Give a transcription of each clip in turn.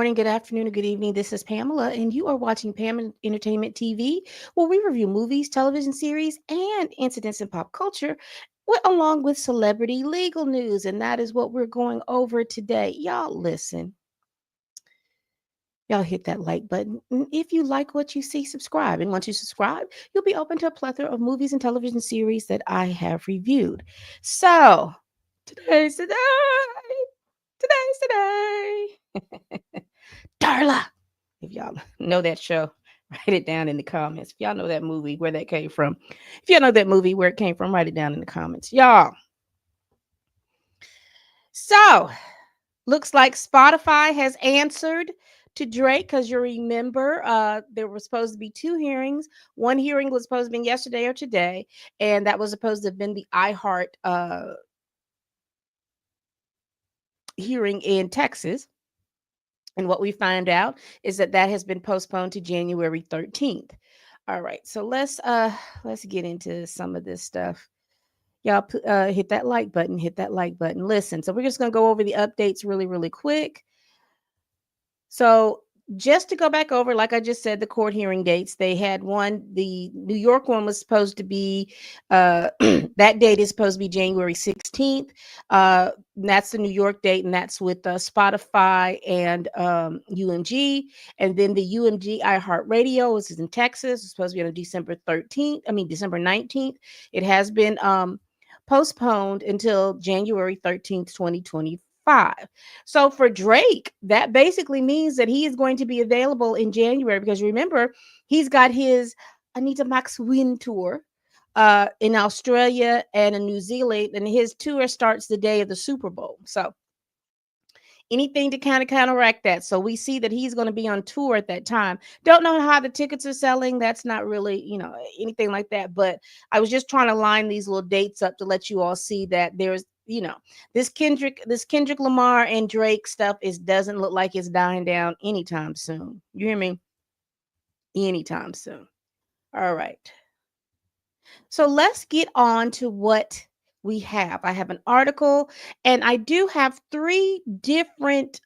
morning, good afternoon, or good evening. This is Pamela, and you are watching Pam Entertainment TV, where we review movies, television series, and incidents in pop culture, along with celebrity legal news. And that is what we're going over today. Y'all listen. Y'all hit that like button. And if you like what you see, subscribe. And once you subscribe, you'll be open to a plethora of movies and television series that I have reviewed. So, today's today. Today's today. Darla. If y'all know that show, write it down in the comments. If y'all know that movie, where that came from. If y'all know that movie, where it came from, write it down in the comments. Y'all. So, looks like Spotify has answered to Drake because you remember there were supposed to be two hearings. One hearing was supposed to be yesterday or today, and that was supposed to have been the iHeart hearing in Texas. And what we find out is that that has been postponed to January 13th. All right, so let's get into some of this stuff. Y'all hit that like button, hit that like button. Listen, so we're just going to go over the updates really quick. So just to go back over, like I just said, the court hearing dates, they had one, the New York one was supposed to be, that date is supposed to be January 16th. That's the New York date, and that's with Spotify and UMG. And then the UMG iHeartRadio, which is in Texas, is supposed to be on December 19th. It has been postponed until January 13th, 2025. So for Drake, that basically means that he is going to be available in January because remember, he's got his Anita Max Win tour in Australia and in New Zealand, and his tour starts the day of the Super Bowl. So anything to kind of counteract that. So we see that he's going to be on tour at that time. Don't know how the tickets are selling. That's not really, anything like that. But I was just trying to line these little dates up to let you all see that there's, this Kendrick Lamar and Drake stuff doesn't look like it's dying down anytime soon. You hear me? Anytime soon. All right. So let's get on to what we have. I have an article, and I do have three different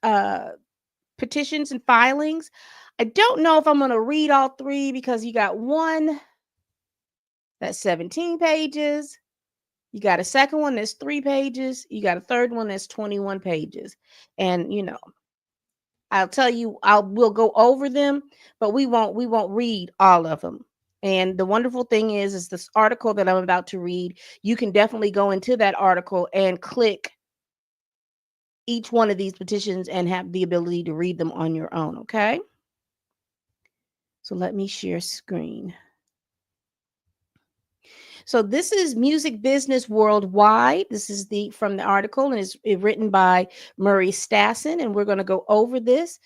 petitions and filings. I don't know if I'm going to read all three because you got one that's 17 pages. You got a second one that's 3 pages. You got a third one that's 21 pages. And I'll tell you, we'll go over them, but we won't read all of them. And the wonderful thing is this article that I'm about to read, you can definitely go into that article and click each one of these petitions and have the ability to read them on your own, okay? So let me share screen. So this is Music Business Worldwide. This is from the article, and it's written by Murray Stassen, and we're going to go over this,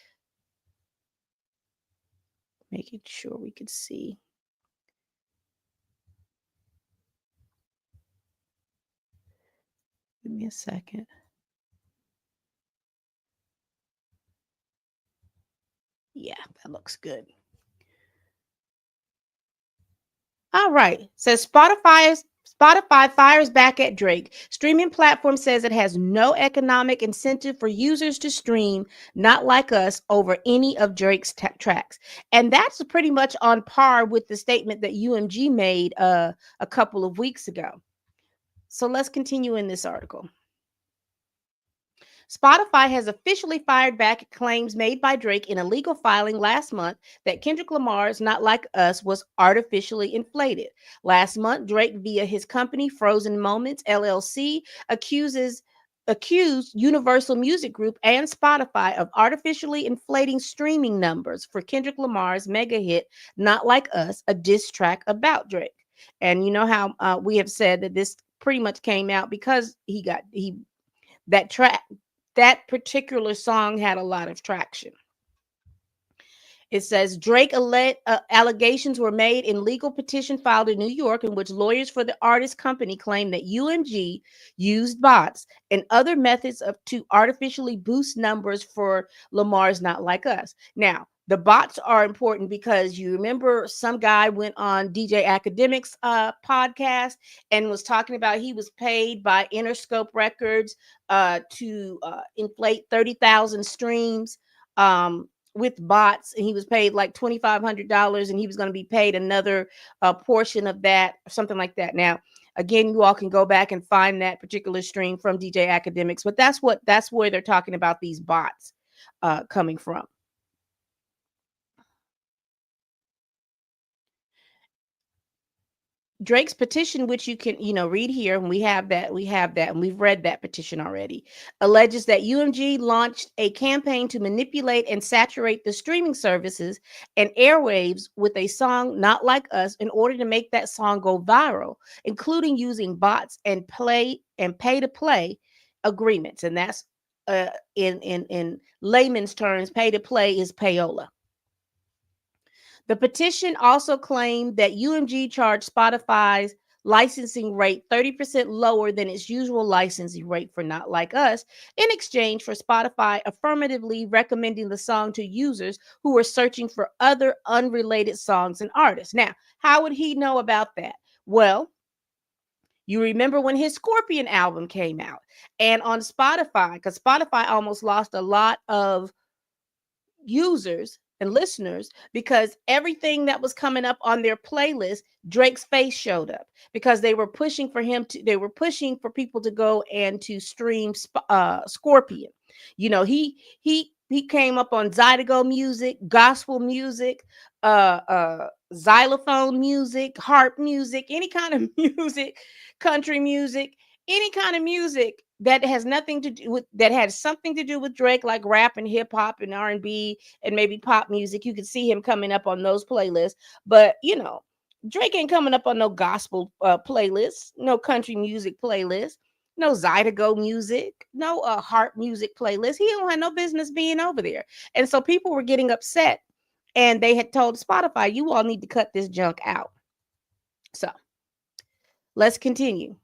making sure we can see. Give me a second. Yeah, that looks good. All right. Says Spotify fires back at Drake. Streaming platform says it has no economic incentive for users to stream Not Like Us over any of Drake's tracks. And that's pretty much on par with the statement that UMG made a couple of weeks ago. So let's continue in this article. Spotify has officially fired back at claims made by Drake in a legal filing last month that Kendrick Lamar's Not Like Us was artificially inflated. Last month, Drake, via his company Frozen Moments LLC, accused Universal Music Group and Spotify of artificially inflating streaming numbers for Kendrick Lamar's mega hit Not Like Us, a diss track about Drake. And you know how we have said that this pretty much came out because that particular song had a lot of traction. It says Drake allegations were made in legal petition filed in New York in which lawyers for the artist company claim that UMG used bots and other methods to artificially boost numbers for Lamar's Not Like Us. Now, the bots are important because you remember some guy went on DJ Academic's podcast and was talking about he was paid by Interscope Records to inflate 30,000 streams with bots, and he was paid like $2,500, and he was going to be paid another portion of that, or something like that. Now, again, you all can go back and find that particular stream from DJ Academics, but that's where they're talking about these bots coming from. Drake's petition, which you can, read here, and we have that, and we've read that petition already, alleges that UMG launched a campaign to manipulate and saturate the streaming services and airwaves with a song "Not Like Us" in order to make that song go viral, including using bots and pay to play agreements, and that's in layman's terms, pay to play is payola. The petition also claimed that UMG charged Spotify's licensing rate 30% lower than its usual licensing rate for Not Like Us, in exchange for Spotify affirmatively recommending the song to users who were searching for other unrelated songs and artists. Now, how would he know about that? Well, you remember when his Scorpion album came out, and on Spotify, because Spotify almost lost a lot of users and listeners because everything that was coming up on their playlist, Drake's face showed up, because they were pushing for people to go and to stream Scorpion. He came up on Zydeco music, gospel music, xylophone music, harp music, any kind of music, country music, any kind of music that has nothing to do with that had something to do with Drake, like rap and hip hop and R&B and maybe pop music. You could see him coming up on those playlists, but Drake ain't coming up on no gospel playlists, no country music playlist, no Zydeco music, no harp music playlist. He don't have no business being over there. And so people were getting upset, and they had told Spotify, you all need to cut this junk out. So let's continue.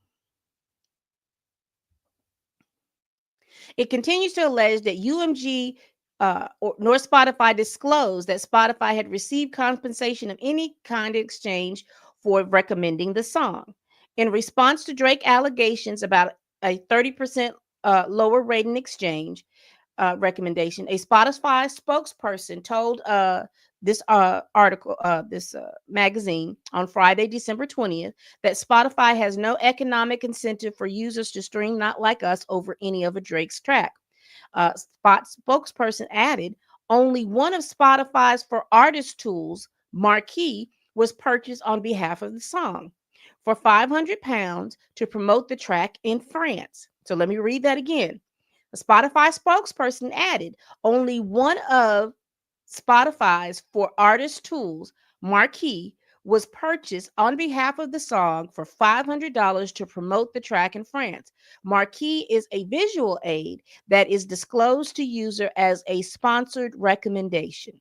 It continues to allege that UMG nor Spotify disclosed that Spotify had received compensation of any kind in exchange for recommending the song. In response to Drake allegations about a 30% lower rate in exchange recommendation, a Spotify spokesperson told this magazine on Friday, December 20th, that Spotify has no economic incentive for users to stream Not Like Us over any of a Drake's track. Spot spokesperson added, only one of Spotify's for artist tools, Marquee, was purchased on behalf of the song for £500 to promote the track in France. So let me read that again. The Spotify spokesperson added, only one of Spotify's for artist tools, Marquee, was purchased on behalf of the song for $500 to promote the track in France. Marquee is a visual aid that is disclosed to user as a sponsored recommendation.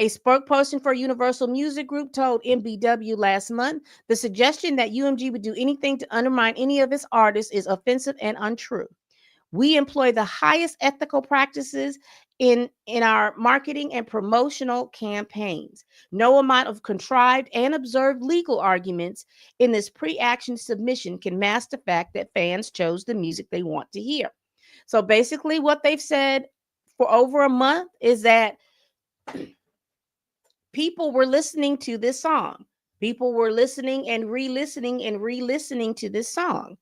A spokesperson for Universal Music Group told MBW last month the suggestion that UMG would do anything to undermine any of its artists is offensive and untrue. We employ the highest ethical practices in our marketing and promotional campaigns. No amount of contrived and observed legal arguments in this pre-action submission can mask the fact that fans chose the music they want to hear. So basically, what they've said for over a month is that people were listening to this song. People were listening and re-listening to this song.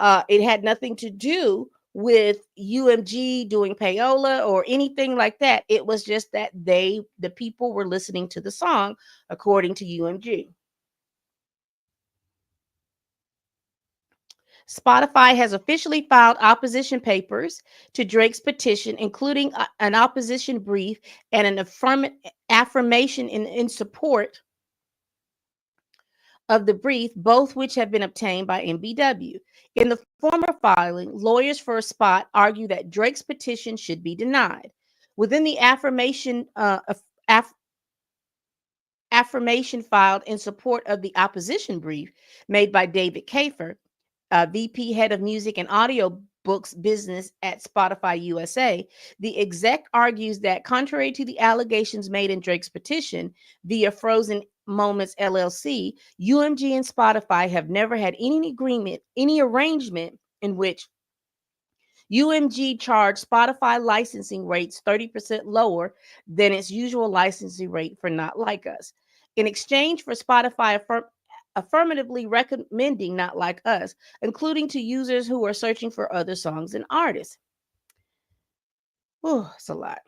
It had nothing to do with UMG doing payola or anything like that. It was just that the people were listening to the song, according to UMG. Spotify has officially filed opposition papers to Drake's petition, including an opposition brief and an affirmation in support of the brief, both which have been obtained by MBW. In the former filing, lawyers for Spot argue that Drake's petition should be denied. Within the affirmation filed in support of the opposition brief made by David Kafer, VP head of music and audio books business at Spotify USA, the exec argues that contrary to the allegations made in Drake's petition via Frozen Moments LLC, UMG and Spotify have never had any agreement, any arrangement in which UMG charged Spotify licensing rates 30% lower than its usual licensing rate for Not Like Us. In exchange for Spotify affirmatively recommending Not Like Us, including to users who are searching for other songs and artists. Oh, it's a lot.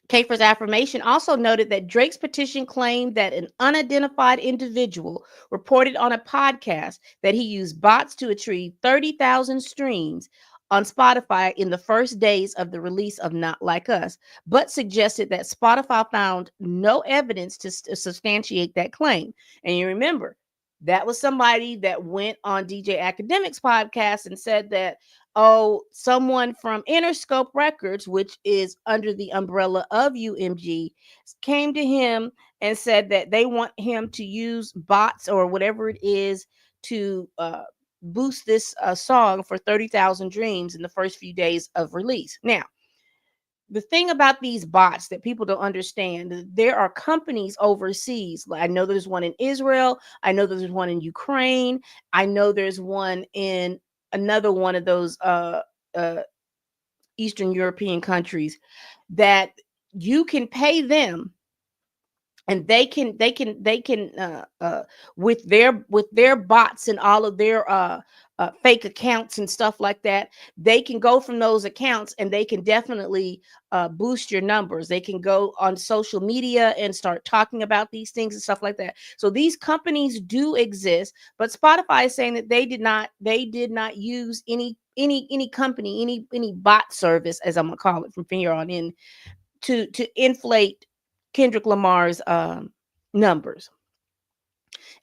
Kafer's affirmation also noted that Drake's petition claimed that an unidentified individual reported on a podcast that he used bots to achieve 30,000 streams on Spotify in the first days of the release of Not Like Us, but suggested that Spotify found no evidence to substantiate that claim. And you remember, that was somebody that went on DJ Academic's podcast and said that, oh, someone from Interscope Records, which is under the umbrella of UMG, came to him and said that they want him to use bots or whatever it is to boost this song for 30,000 dreams in the first few days of release. Now, the thing about these bots that people don't understand, there are companies overseas. I know there's one in Israel. I know there's one in Ukraine. I know there's one in another one of those uh, Eastern European countries that you can pay them, and they can with their bots and all of their fake accounts and stuff like that. They can go from those accounts and they can definitely boost your numbers. They can go on social media and start talking about these things and stuff like that. So these companies do exist, but Spotify is saying that they did not use any company, any bot service, as I'm gonna call it from here on in, to inflate Kendrick Lamar's numbers.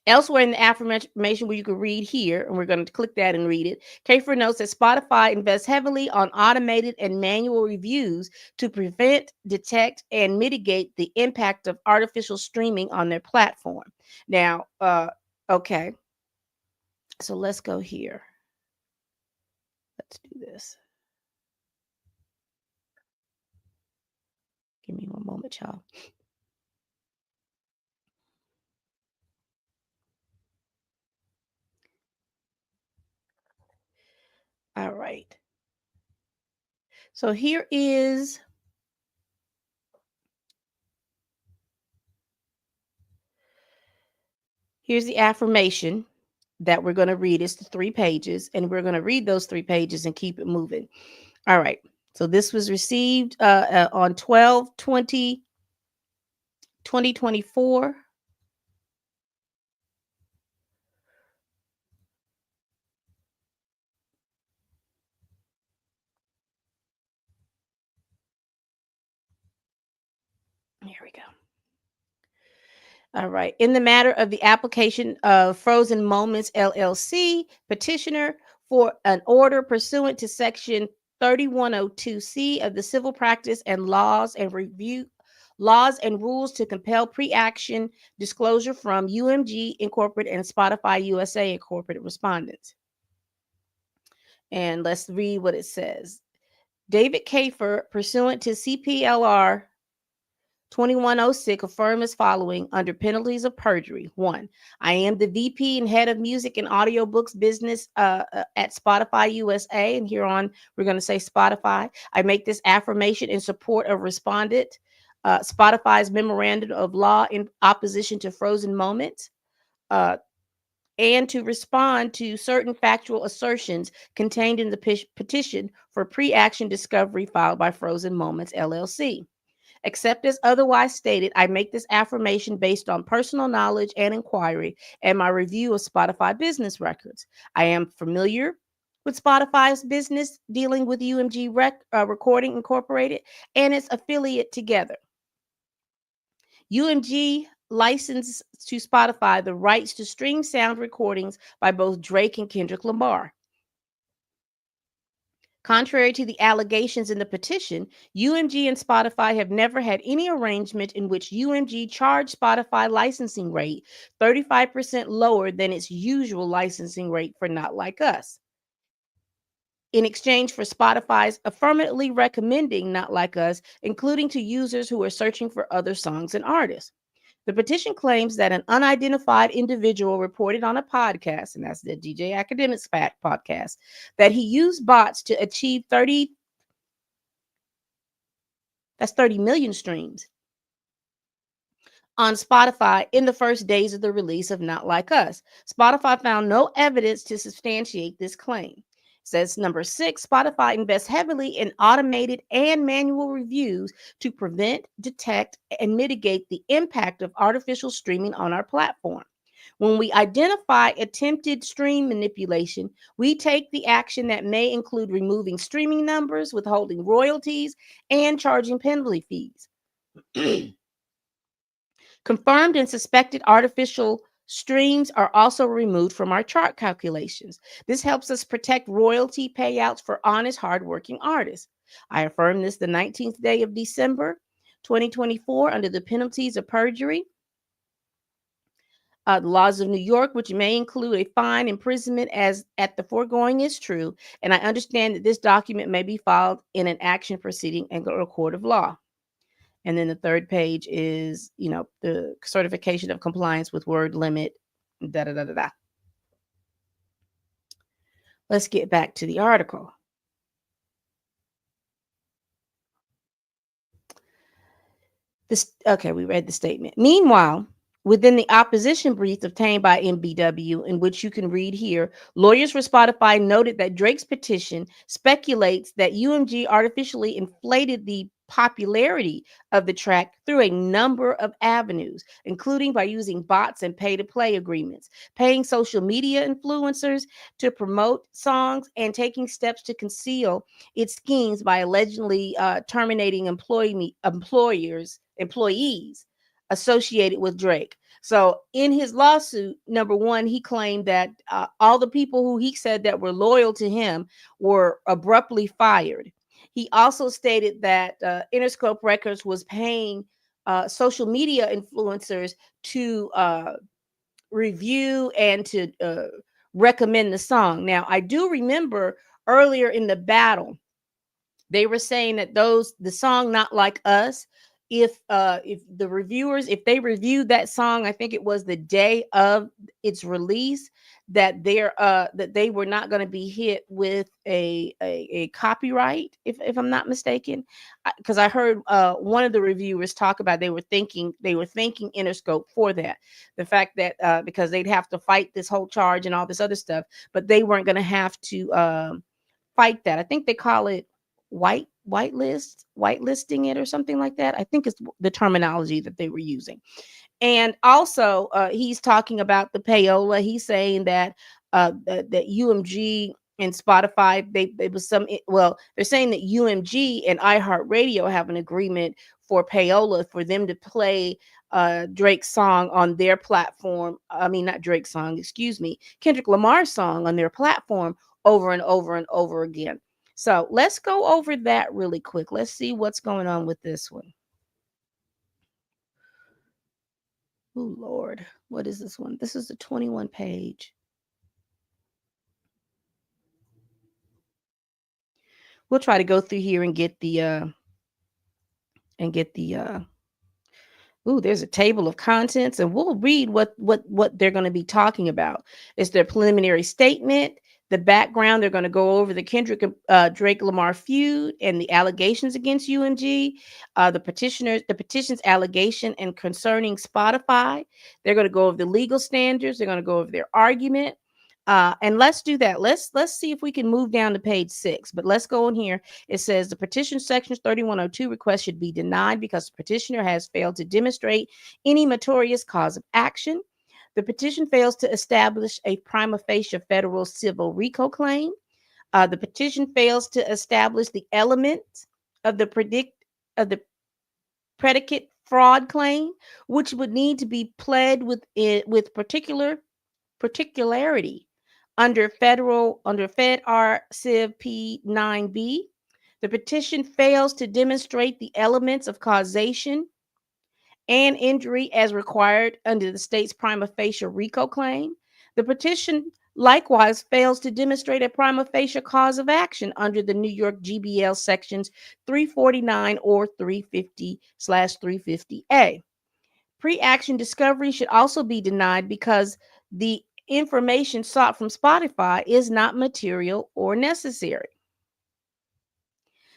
Elsewhere in the affirmation, where you can read here, and we're going to click that and read it, Kafer notes that Spotify invests heavily on automated and manual reviews to prevent, detect, and mitigate the impact of artificial streaming on their platform. Now, okay, so let's go here. Let's do this. Give me one moment, y'all. All right. So here's the affirmation that we're going to read. It's the 3 pages, and we're going to read those 3 pages and keep it moving. All right. So this was received on 12/20/2024. Here we go. All right. In the matter of the application of Frozen Moments LLC, petitioner for an order pursuant to Section 3102C of the Civil Practice and Laws and Rules to compel pre-action disclosure from UMG Incorporated and Spotify USA Incorporated respondents. And let's read what it says. David Kafer, pursuant to CPLR 2106, affirm as following under penalties of perjury. 1, I am the VP and head of music and audiobooks business at Spotify USA. And here on, we're going to say Spotify. I make this affirmation in support of respondent Spotify's memorandum of law in opposition to Frozen Moments, and to respond to certain factual assertions contained in the petition for pre-action discovery filed by Frozen Moments LLC. Except as otherwise stated, I make this affirmation based on personal knowledge and inquiry and my review of Spotify business records. I am familiar with Spotify's business dealing with UMG Recording Incorporated and its affiliate Together. UMG licensed to Spotify the rights to stream sound recordings by both Drake and Kendrick Lamar. Contrary to the allegations in the petition, UMG and Spotify have never had any arrangement in which UMG charged Spotify licensing rate 35% lower than its usual licensing rate for Not Like Us, in exchange for Spotify's affirmatively recommending Not Like Us, including to users who are searching for other songs and artists. The petition claims that an unidentified individual reported on a podcast, and that's the DJ Academics Fact podcast, that he used bots to achieve 30 million streams on Spotify in the first days of the release of Not Like Us. Spotify found no evidence to substantiate this claim. Says number 6, Spotify invests heavily in automated and manual reviews to prevent, detect, and mitigate the impact of artificial streaming on our platform. When we identify attempted stream manipulation, we take the action that may include removing streaming numbers, withholding royalties, and charging penalty fees. Confirmed and suspected artificial streams are also removed from our chart calculations. This helps us protect royalty payouts for honest, hardworking artists. I affirm this the 19th day of December, 2024, under the penalties of perjury. The laws of New York, which may include a fine, imprisonment, as at the foregoing is true, and I understand that this document may be filed in an action proceeding in a court of law. And then the third page is, the certification of compliance with word limit, da da da da da. Let's get back to the article. We read the statement. Meanwhile, within the opposition brief obtained by MBW, in which you can read here, lawyers for Spotify noted that Drake's petition speculates that UMG artificially inflated the popularity of the track through a number of avenues, including by using bots and pay-to-play agreements, paying social media influencers to promote songs, and taking steps to conceal its schemes by allegedly terminating employees associated with Drake. So in his lawsuit, number one, he claimed that all the people who he said that were loyal to him were abruptly fired. He also stated that Interscope Records was paying social media influencers to review and to recommend the song. Now, I do remember earlier in the battle, they were saying that the song Not Like Us, if the reviewers, if they reviewed that song, I think it was the day of its release, that they were not going to be hit with a copyright, if I'm not mistaken, because I heard one of the reviewers talk about they were thanking Interscope for that, the fact that because they'd have to fight this whole charge and all this other stuff, but they weren't going to have to fight that. I think they call it whitelisting it or something like that. I think it's the terminology that they were using. And also, he's talking about the payola. He's saying that that UMG and Spotify, they're saying that UMG and iHeartRadio have an agreement for payola for them to play Drake's song on their platform. I mean, not Drake's song, excuse me, Kendrick Lamar's song on their platform over and over and over again. So let's go over that really quick. Let's see what's going on with this one. Oh, Lord. What is this one? This is the 21 page. We'll try to go through here and get the there's a table of contents, and we'll read what they're going to be talking about. It's their preliminary statement, the background. They're going to go over the Kendrick Drake Lamar feud and the allegations against UMG, the petition's allegation and concerning Spotify. They're going to go over the legal standards. They're going to go over their argument. And let's do that. Let's see if we can move down to page 6. But let's go in here. It says the petition section 3102 request should be denied because the petitioner has failed to demonstrate any meritorious cause of action. The petition fails to establish a prima facie federal civil RICO claim. The petition fails to establish the elements of the predicate fraud claim, which would need to be pled with particularity under Fed R Civ P 9B. The petition fails to demonstrate the elements of causation and injury as required under the state's prima facie RICO claim. The petition likewise fails to demonstrate a prima facie cause of action under the New York GBL sections 349 or 350/350A. Pre-action discovery should also be denied because the information sought from Spotify is not material or necessary.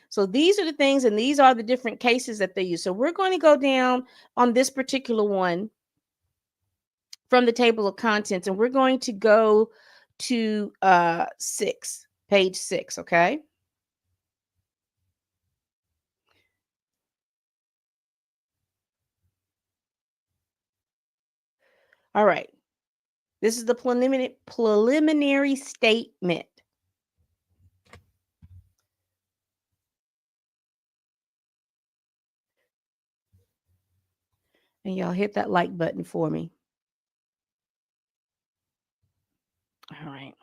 So these are the things, and these are the different cases that they use. So we're going to go down on this particular one from the table of contents, and we're going to go to page 6, okay? All right. This is the preliminary statement. And y'all hit that like button for me. All right.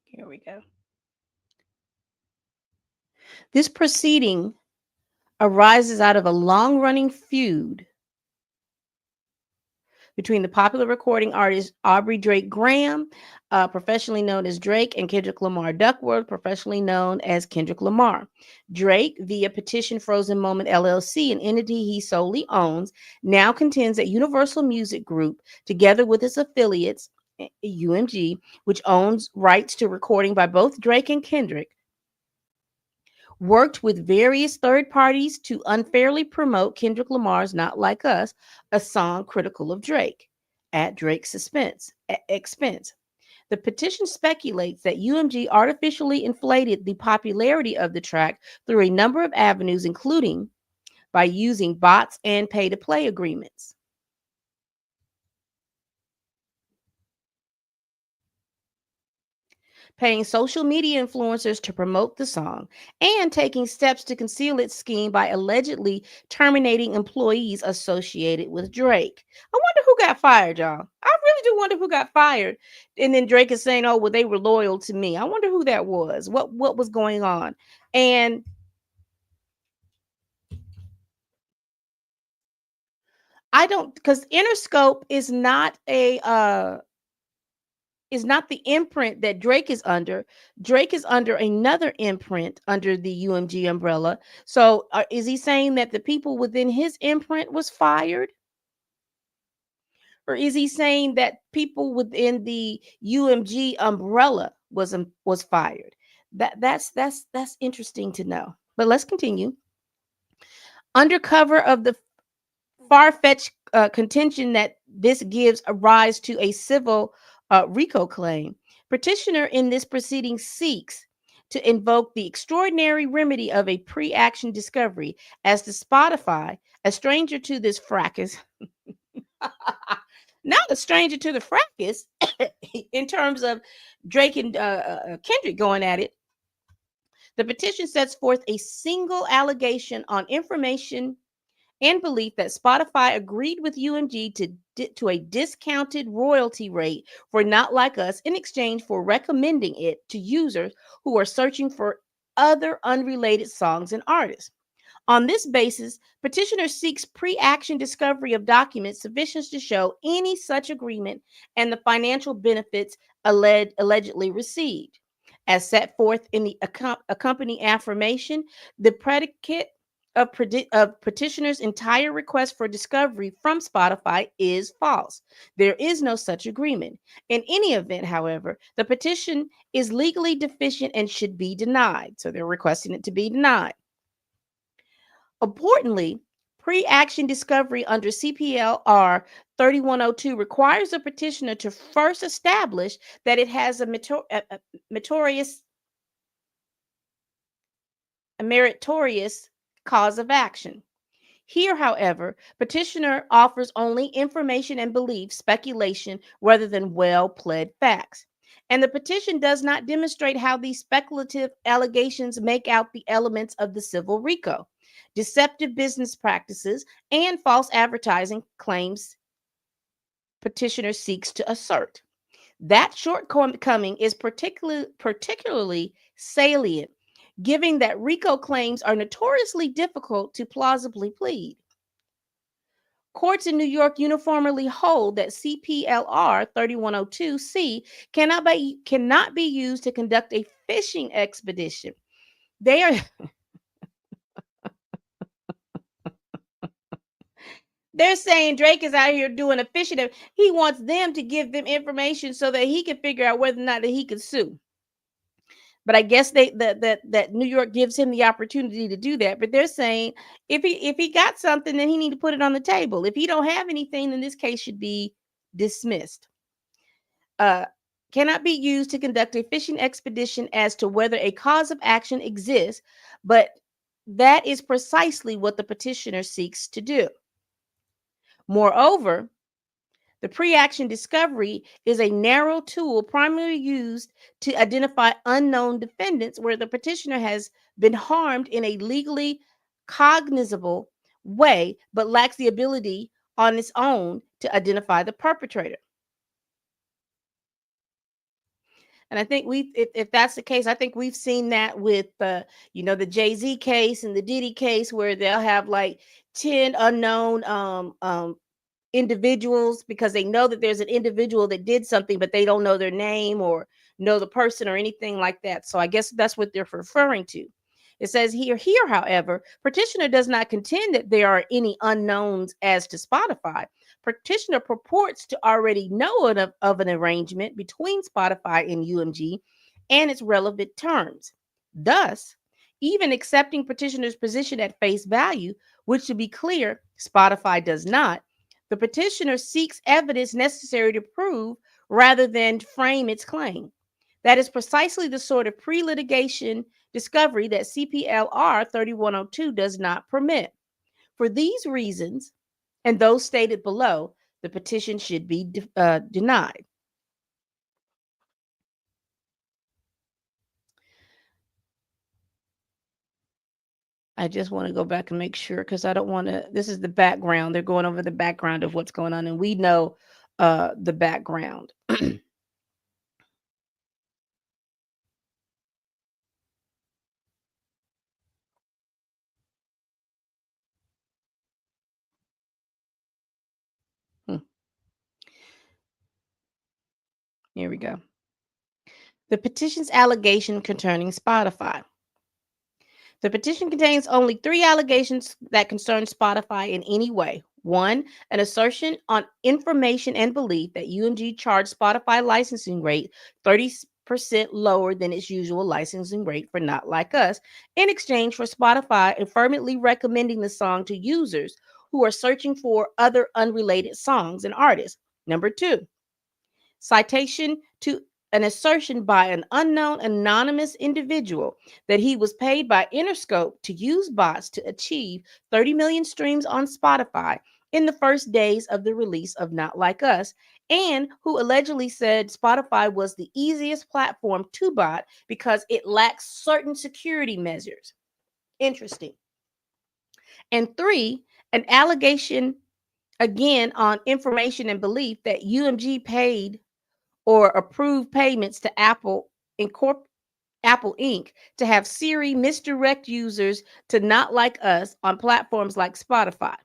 Here we go. This proceeding arises out of a long running feud between the popular recording artist Aubrey Drake Graham, professionally known as Drake, and Kendrick Lamar Duckworth, professionally known as Kendrick Lamar. Drake, via Petition Frozen Moment LLC, an entity he solely owns, now contends that Universal Music Group, together with its affiliates, UMG, which owns rights to recording by both Drake and Kendrick, worked with various third parties to unfairly promote Kendrick Lamar's Not Like Us, a song critical of Drake, at Drake's expense. The petition speculates that UMG artificially inflated the popularity of the track through a number of avenues, including by using bots and pay to play agreements. Paying social media influencers to promote the song, and taking steps to conceal its scheme by allegedly terminating employees associated with Drake. I wonder who got fired, y'all. I really do wonder who got fired. And then Drake is saying, "Oh, well, they were loyal to me." I wonder who that was. What was going on? And I don't, because Interscope is not the imprint that Drake is under. Drake is under another imprint under the UMG umbrella. So is he saying that the people within his imprint was fired? Or is he saying that people within the UMG umbrella was fired? That's interesting to know. But let's continue. Under cover of the far-fetched contention that this gives a rise to a civil RICO claim, petitioner in this proceeding seeks to invoke the extraordinary remedy of a pre-action discovery as to Spotify, a stranger to this fracas, not a stranger to the fracas in terms of Drake and Kendrick going at it. The petition sets forth a single allegation on information and belief that Spotify agreed with UMG to a discounted royalty rate for Not Like Us in exchange for recommending it to users who are searching for other unrelated songs and artists. On this basis, petitioner seeks pre-action discovery of documents sufficient to show any such agreement and the financial benefits allegedly received. As set forth in the accompanying affirmation, the predicate of petitioner's entire request for discovery from Spotify is false. There is no such agreement. In any event, however, the petition is legally deficient and should be denied. So they're requesting it to be denied. Importantly, pre-action discovery under CPLR 3102 requires a petitioner to first establish that it has a meritorious cause of action. Here, however, petitioner offers only information and belief, speculation, rather than well-pled facts. And the petition does not demonstrate how these speculative allegations make out the elements of the civil RICO, deceptive business practices, and false advertising claims petitioner seeks to assert. That shortcoming is particularly salient, given that RICO claims are notoriously difficult to plausibly plead. Courts in New York uniformly hold that CPLR 3102C cannot be used to conduct a fishing expedition. They are they're saying Drake is out here doing a fishing. He wants them to give them information so that he can figure out whether or not that he can sue. But I guess that New York gives him the opportunity to do that. But they're saying if he got something, then he need to put it on the table. If he don't have anything, then this case should be dismissed. Uh, cannot be used to conduct a fishing expedition as to whether a cause of action exists, but that is precisely what the petitioner seeks to do. Moreover, the pre-action discovery is a narrow tool primarily used to identify unknown defendants where the petitioner has been harmed in a legally cognizable way but lacks the ability on its own to identify the perpetrator. And I think if that's the case, I think we've seen that with the Jay-Z case and the Diddy case where they'll have like 10 unknown individuals because they know that there's an individual that did something, but they don't know their name or know the person or anything like that. So I guess that's what they're referring to. It says here, however, petitioner does not contend that there are any unknowns as to Spotify. Petitioner purports to already know of an arrangement between Spotify and UMG and its relevant terms. Thus, even accepting petitioner's position at face value, which to be clear, Spotify does not, the petitioner seeks evidence necessary to prove rather than frame its claim. That is precisely the sort of pre litigation discovery that CPLR 3102 does not permit. For these reasons, and those stated below, the petition should be denied. I just want to go back and make sure because I don't want to. This is the background. They're going over the background of what's going on, and we know the background. Hmm, here we go. The petition's allegation concerning Spotify. The petition contains only three allegations that concern Spotify in any way. One, an assertion on information and belief that UMG charged Spotify licensing rate 30% lower than its usual licensing rate for Not Like Us in exchange for Spotify affirmatively recommending the song to users who are searching for other unrelated songs and artists. Number two, citation to an assertion by an unknown anonymous individual that he was paid by Interscope to use bots to achieve 30 million streams on Spotify in the first days of the release of Not Like Us, and who allegedly said Spotify was the easiest platform to bot because it lacks certain security measures. Interesting. And three, an allegation again on information and belief that UMG paid or approved payments to Apple Inc. to have Siri misdirect users to Not Like Us on platforms like Spotify.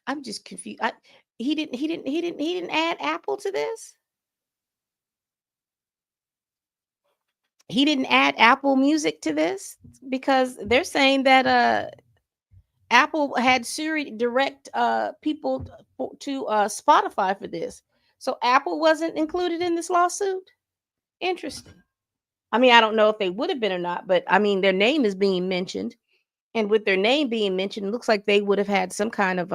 I'm just confused. He didn't add Apple to this. He didn't add Apple Music to this because they're saying that Apple had Siri direct people to Spotify for this. So Apple wasn't included in this lawsuit. Interesting. I mean, I don't know if they would have been or not, but I mean, their name is being mentioned, and with their name being mentioned, it looks like they would have had some kind of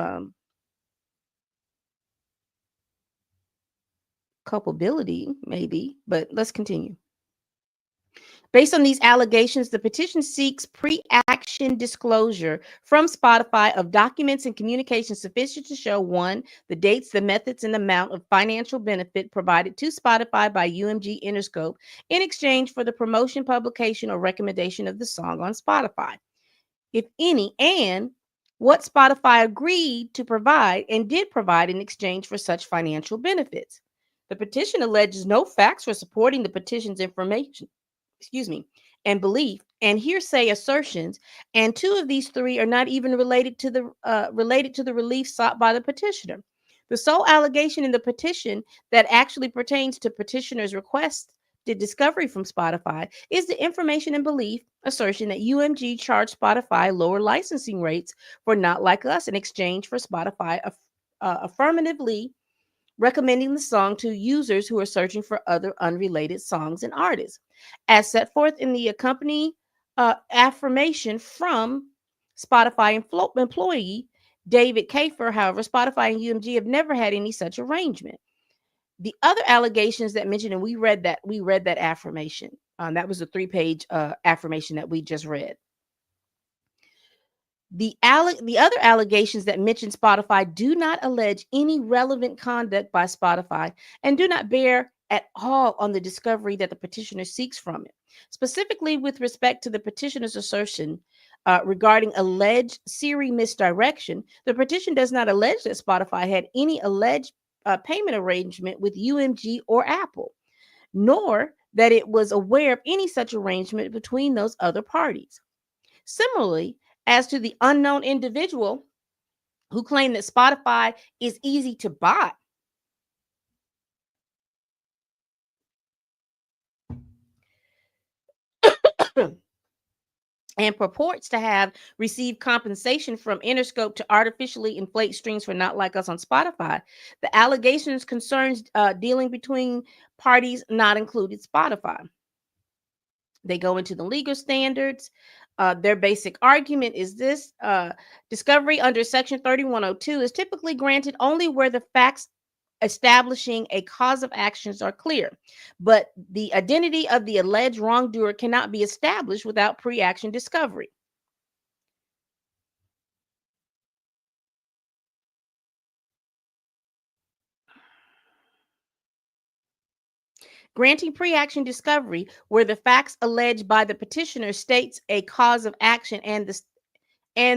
culpability, maybe. But let's continue. Based on these allegations, the petition seeks pre-action disclosure from Spotify of documents and communications sufficient to show one, the dates, the methods, and amount of financial benefit provided to Spotify by UMG Interscope in exchange for the promotion, publication, or recommendation of the song on Spotify, if any, and what Spotify agreed to provide and did provide in exchange for such financial benefits. The petition alleges no facts for supporting the petition's information, excuse me, and belief and hearsay assertions, and two of these three are not even related to the relief sought by the petitioner. The sole allegation in the petition that actually pertains to petitioner's request the discovery from Spotify is the information and belief assertion that UMG charged Spotify lower licensing rates for Not Like Us in exchange for Spotify affirmatively recommending the song to users who are searching for other unrelated songs and artists. As set forth in the accompanying affirmation from Spotify employee David Kafer, however, Spotify and UMG have never had any such arrangement. The other allegations that mentioned, and we read that affirmation. That was a 3-page affirmation that we just read. The other allegations that mention Spotify do not allege any relevant conduct by Spotify and do not bear at all on the discovery that the petitioner seeks from it. Specifically, with respect to the petitioner's assertion regarding alleged Siri misdirection, the petition does not allege that Spotify had any alleged payment arrangement with UMG or Apple, nor that it was aware of any such arrangement between those other parties. Similarly, as to the unknown individual who claimed that Spotify is easy to buy, and purports to have received compensation from Interscope to artificially inflate streams for Not Like Us on Spotify, the allegations concerns dealing between parties not included Spotify. They go into the legal standards. Their basic argument is this: discovery under Section 3102 is typically granted only where the facts establishing a cause of actions are clear, but the identity of the alleged wrongdoer cannot be established without pre action discovery. Granting pre action discovery where the facts alleged by the petitioner states a cause of action and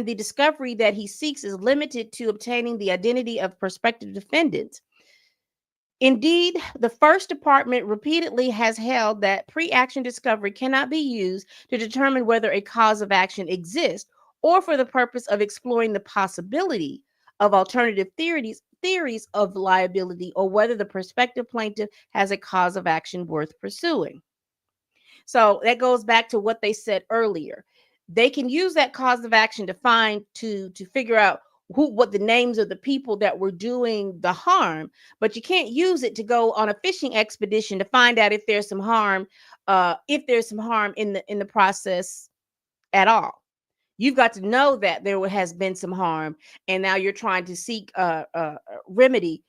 the discovery that he seeks is limited to obtaining the identity of prospective defendants. Indeed, the First Department repeatedly has held that pre action discovery cannot be used to determine whether a cause of action exists or for the purpose of exploring the possibility of alternative theories of liability or whether the prospective plaintiff has a cause of action worth pursuing. So that goes back to what they said earlier. They can use that cause of action to figure out what the names of the people that were doing the harm, but you can't use it to go on a fishing expedition to find out if there's some harm in the process at all. You've got to know that there has been some harm, and now you're trying to seek a remedy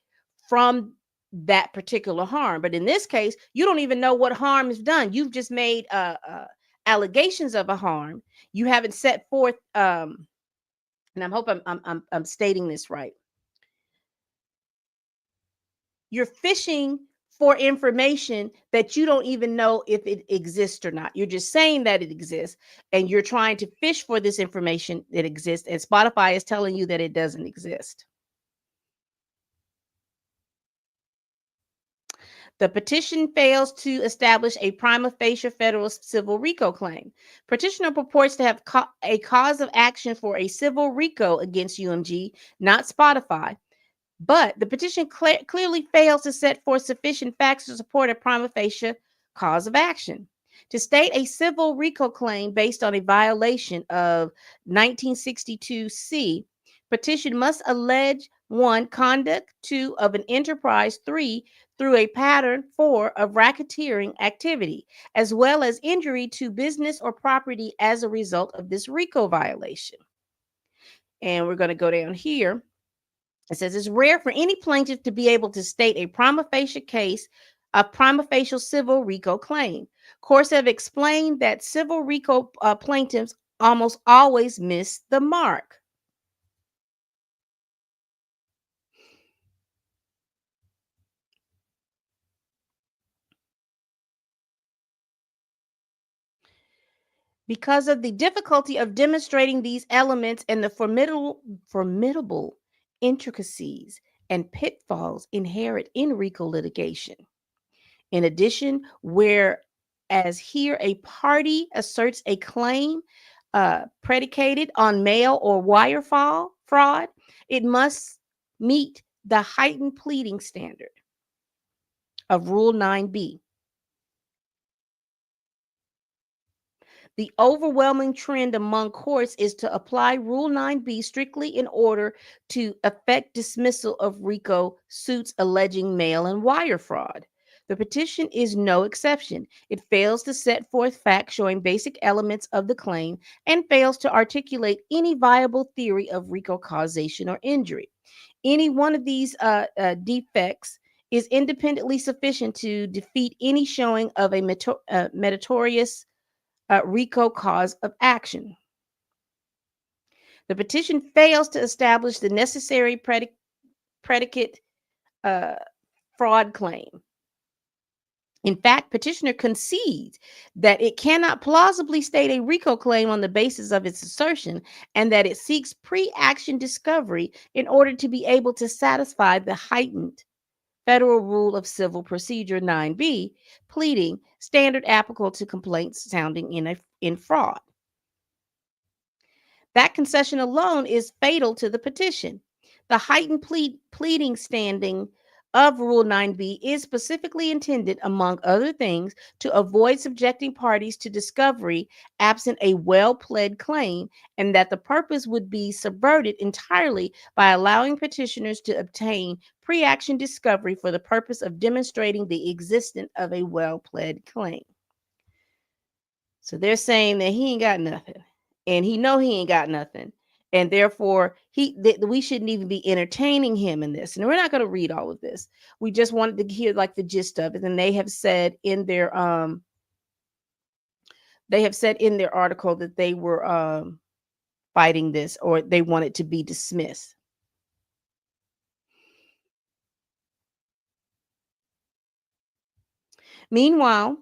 from that particular harm. But in this case, you don't even know what harm is done. You've just made allegations of a harm. You haven't set forth, and I hope I'm stating this right. You're fishing for information that you don't even know if it exists or not. You're just saying that it exists, and you're trying to fish for this information that exists, and Spotify is telling you that it doesn't exist. The petition fails to establish a prima facie federal civil RICO claim. Petitioner purports to have a cause of action for a civil RICO against UMG, not Spotify. But the petition clearly fails to set forth sufficient facts to support a prima facie cause of action. To state a civil RICO claim based on a violation of 1962C, petition must allege one, conduct, two, of an enterprise, three, through a pattern, four, of racketeering activity, as well as injury to business or property as a result of this RICO violation. And we're going to go down here. It says it's rare for any plaintiff to be able to state a prima facie civil RICO claim. Courts have explained that civil RICO plaintiffs almost always miss the mark. Because of the difficulty of demonstrating these elements and the formidable intricacies and pitfalls inherent in RICO litigation. In addition, whereas here a party asserts a claim predicated on mail or wire fraud, it must meet the heightened pleading standard of Rule 9B. The overwhelming trend among courts is to apply Rule 9B strictly in order to effect dismissal of RICO suits alleging mail and wire fraud. The petition is no exception. It fails to set forth facts showing basic elements of the claim and fails to articulate any viable theory of RICO causation or injury. Any one of these defects is independently sufficient to defeat any showing of a meritorious RICO cause of action. The petition fails to establish the necessary predicate uh, fraud claim. In fact, petitioner concedes that it cannot plausibly state a RICO claim on the basis of its assertion and that it seeks pre-action discovery in order to be able to satisfy the heightened Federal Rule of Civil Procedure 9B pleading standard applicable to complaints sounding in fraud. That concession alone is fatal to the petition. The heightened pleading standing of Rule 9B is specifically intended, among other things, to avoid subjecting parties to discovery absent a well pled claim, and that the purpose would be subverted entirely by allowing petitioners to obtain pre action discovery for the purpose of demonstrating the existence of a well pled claim. So they're saying that he ain't got nothing, and he ain't got nothing, and therefore we shouldn't even be entertaining him in this. And we're not going to read all of this. We just wanted to hear like the gist of it. And they have said in their article that they were fighting this, or they wanted to be dismissed. Meanwhile,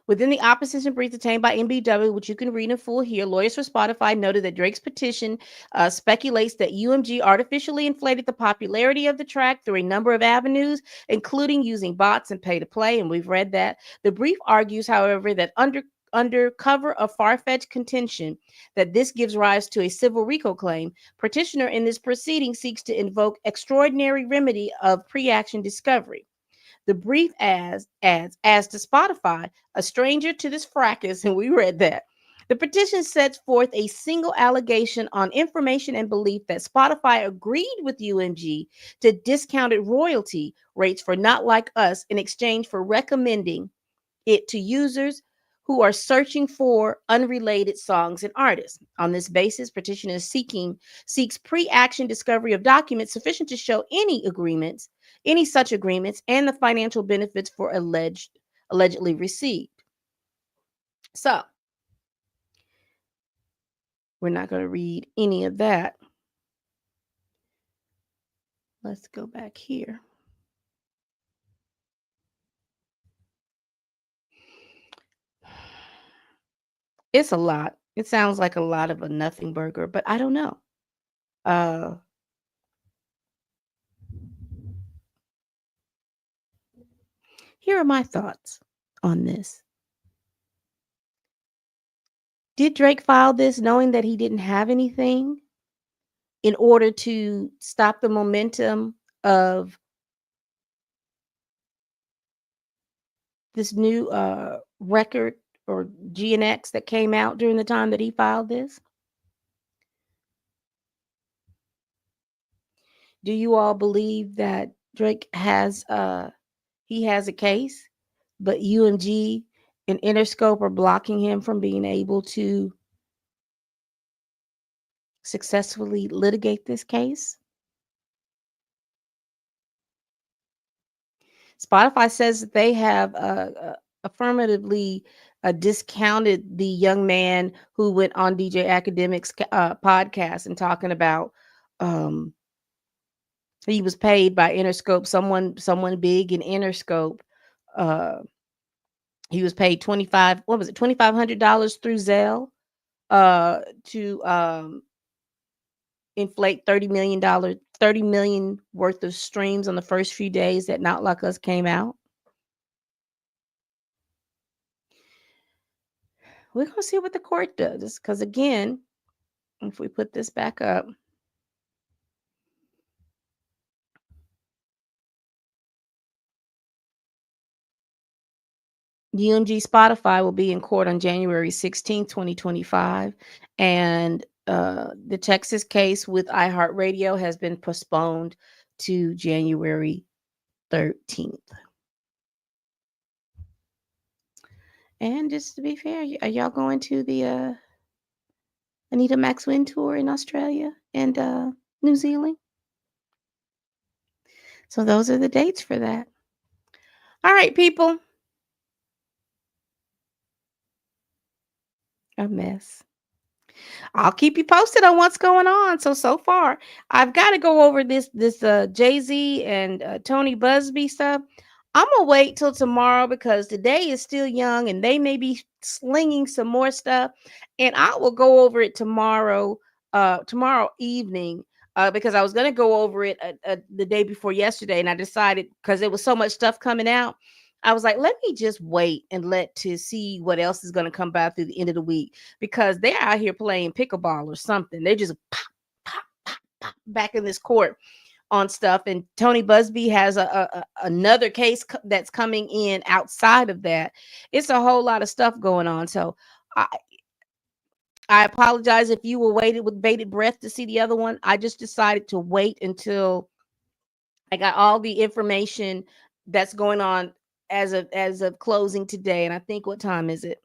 within the opposition brief obtained by MBW, which you can read in full here, lawyers for Spotify noted that Drake's petition speculates that UMG artificially inflated the popularity of the track through a number of avenues, including using bots and pay to play, and we've read that. The brief argues, however, that under cover of far-fetched contention that this gives rise to a civil RICO claim, petitioner in this proceeding seeks to invoke extraordinary remedy of pre-action discovery. The brief adds, as to Spotify, a stranger to this fracas, and we read that. The petition sets forth a single allegation on information and belief that Spotify agreed with UMG to discounted royalty rates for Not Like Us in exchange for recommending it to users who are searching for unrelated songs and artists. On this basis, petitioner seeks pre-action discovery of documents sufficient to show any such agreements, and the financial benefits for allegedly received. So, we're not going to read any of that. Let's go back here. It's a lot. It sounds like a lot of a nothing burger, but I don't know. Here are my thoughts on this. Did Drake file this knowing that he didn't have anything in order to stop the momentum of this new record or GNX that came out during the time that he filed this? Do you all believe that Drake has a case, but UMG and Interscope are blocking him from being able to successfully litigate this case? Spotify says that they have affirmatively discounted the young man who went on DJ Academic's podcast and talking about he was paid by Interscope, someone big in Interscope, He was paid 25, what was it, $2,500 through Zelle to inflate $30 million, 30 million worth of streams on the first few days that Not Like Us came out. We're gonna see what the court does. Because again, if we put this back up, UMG Spotify will be in court on January 16th, 2025. And the Texas case with iHeartRadio has been postponed to January 13th. And just to be fair, are y'all going to the Anita Max Win tour in Australia and New Zealand? So those are the dates for that. All right, people. A mess. I'll keep you posted on what's going on. So far, I've got to go over this Jay-Z and Tony Busby stuff. I'm gonna wait till tomorrow because today is still young and they may be slinging some more stuff, and I will go over it tomorrow evening. Because I was gonna go over it the day before yesterday, and I decided because there was so much stuff coming out, I was like, let me just wait and let to see what else is gonna come by through the end of the week because they're out here playing pickleball or something. They're just pop, pop, pop, pop back in this court on stuff. And Tony Busby has another case that's coming in outside of that. It's a whole lot of stuff going on. So I, I apologize if you were waiting with bated breath to see the other one. I just decided to wait until I got all the information that's going on as of closing today. And I think what time is it?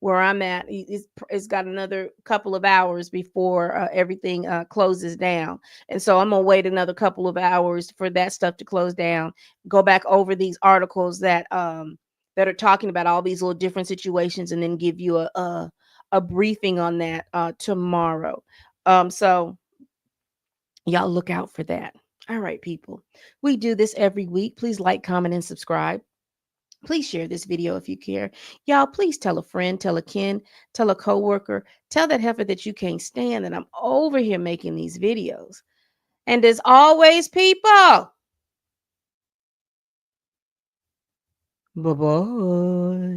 Where I'm at, it's got another couple of hours before everything closes down. And so I'm gonna wait another couple of hours for that stuff to close down. Go back over these articles that are talking about all these little different situations, and then give you a briefing on that tomorrow. So y'all look out for that. All right, people. We do this every week. Please like, comment, and subscribe. Please share this video if you care. Y'all, please tell a friend, tell a kin, tell a coworker, tell that heifer that you can't stand that I'm over here making these videos. And as always, people, bye-bye.